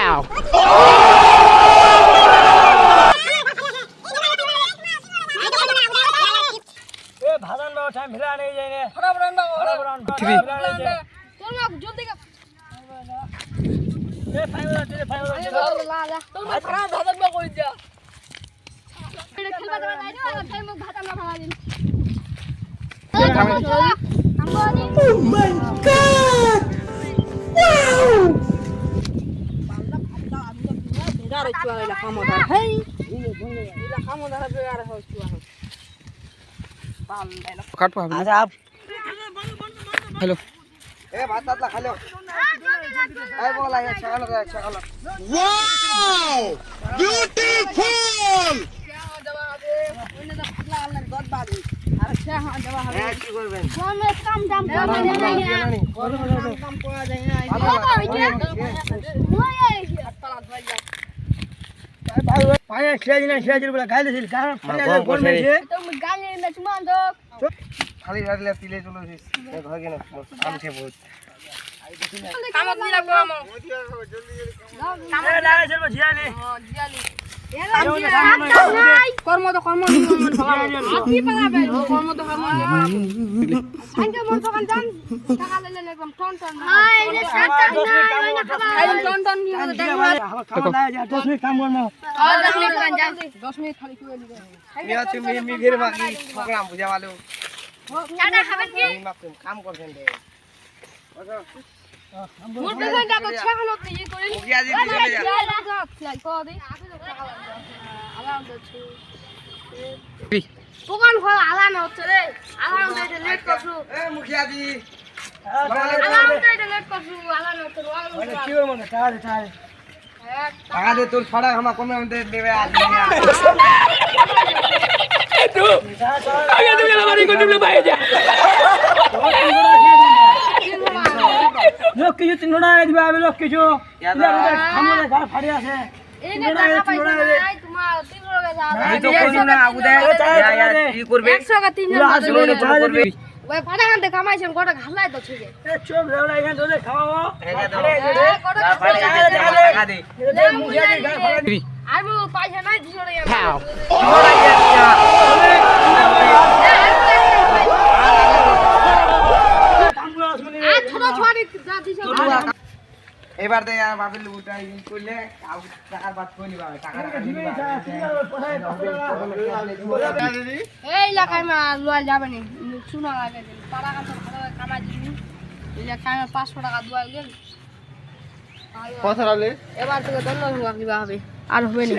How? ভাজান বাবা time villa নেই যাই না ফটাফট বাবা Three. চল না জলদি কা এ ফাইনাল আছে ফাইনাল আছে তোর মা খারাপ ভাজান বাবা কই যা খেলবা যাবে না তাই মুখ ভাজান না ভাজা দিন Oh my God! Wow! বেগারে চুয়া এলা কামদার হেই এলা কামদার বেগারে হয় চুয়া পাল্লা কাট পাবি আচ্ছা হ্যালো এ ভাত ভাত খাইলো এই বলা এক ছাগল ওয়াও বিউটিফুল যাওয়া হবে ওইনে দা ফাগলা আল্লাহ গদ বাদি আর সে হ্যাঁ যাওয়া হবে এ কি করবেন কোনে কাম দাম করা যায় না কাম করা যায় না হাতপালা ধরে যা ভাই পায়ে খেয়ে বলে খাইলেছিল কারণ ফাইনাল গোল মেরেছে তুমি গালি না চুমান দো খালি রাখলে তিলে চলেছিস এ ঘর কেন কাম ছে বহুত কামত নিলা গরম এ লাগাইছিল জিয়ালি জিয়ালি কর্ম তো কর্ম আপনি পালাবে কর্ম তো কর্ম আইকে মন তো কান জান টাকা লেলে একদম টন টন হাই রে সাতা নাই টন টন নিয়ে কাম করব 10 মিনিট কান যাও 10 মিনিট খালি করে দিবে আমি আছি মি ঘের বাকি প্রোগ্রাম বুঝা ভালো চাটা খাবেন কি কাম করছেন রে মোর পেছন টাকা ছাখানো তো ই করে ওকে আজি চলে যা লাই কো দে আলাম দছু দোকান খোলা আলান হচ্ছে রে আলাম দে লেট করছু এ মুখিয়া জি আলাম দে লেট করছু আলান হচ্ছে ওটা কি হল মনে টাকা দে তোর ছড়া হামা কমে দে দেবে আজ तू आगे तू चला मारी को तुम लोग भाई जा লোক কিছু 3 টাকা দিবা আমি লোক কিছু খামনে ঘর ফাড়ি আছে এই যে টাকা পাইছো নাই তোমার 3 টাকা যাবে আমি তো কই না আবু দে কি করবে 100 টাকা 3 পুরো আসবে না চা করবে ওই ফাটা হাতে কামাইছেন গোটা ঘালাই তো ঠিক এ চুপ রেওড়া এখান ধরে খাওয়াবো টাকা দে মুখিয়া জি ঘর ফাড়ি আর মো পয়সা নাই 200 টাকা How? আর ছোট ছোট যা দিছো এবার দে আর বাবিল উঠা ই করলে টাকার বাদ কইলি বাবা টাকা দিবি এই এলাকায় মা লয়া যাবে নি শুনো লাগে পাড়া কাছে ভালো কামাই দিবি এলাকায় 500 টাকা দুয়া গেল কত রালে এবার থেকে দন্ড দিবা হবে আর হবে না